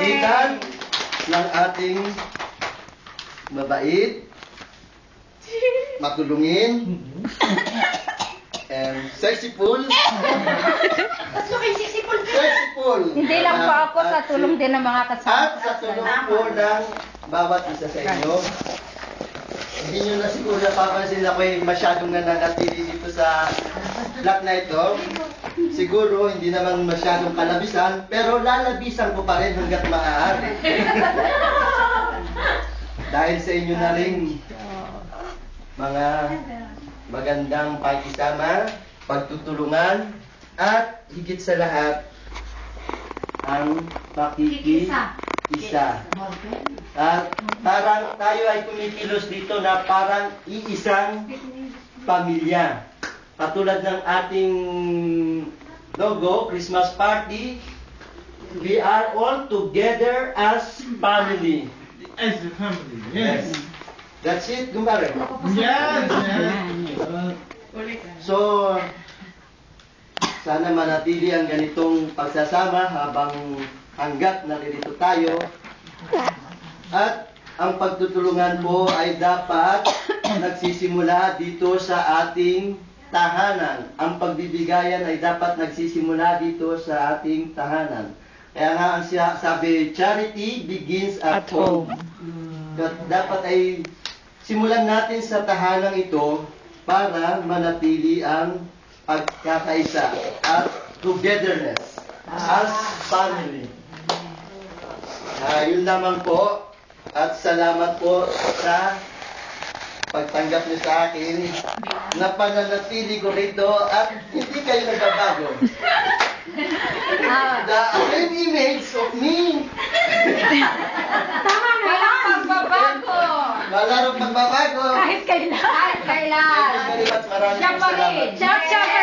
pamamagitan ng ating mabait, matulungin, and sexyful. Sexyful. Hindi lang po ako, sa tulong din ng mga kasama. At sa tulong po ng bawat isa sa inyo. Hindi nyo na siguro napapansin na ako'y masyadong nananatili dito sa block na ito. Siguro hindi naman masyadong kalabisan, pero lalabisan ko pa rin hanggat maaari. Dahil sa inyo na rin mga magandang pakisama, pagtutulungan, at higit sa lahat, ang pakikisa. At parang tayo ay kumikilos dito na parang iisang pamilya. Katulad ng ating logo, Christmas party, we are all together as family. As a family, yes. That's it, Gumbare. Yes, So, sana manatili ang ganitong pagsasama habang hanggat naririto tayo. At ang pagtutulungan po ay dapat nagsisimula dito sa ating tahanan. Ang pagbibigayan ay dapat nagsisimula dito sa ating tahanan. Kaya nga ang sabi, charity begins at home. Dapat ay simulan natin sa tahanang ito para manatili ang pagkakaisa at togetherness as family. Yun lamang po, at salamat po sa pagtanggap niyo sa akin na pananatili ko rito at hindi kayo nagbabago. The same image of me. Walang pagbabago. Wala rin pagbabago. Kahit kailan. Thank you very much. Maraming Siya pa rin. salamat. Siya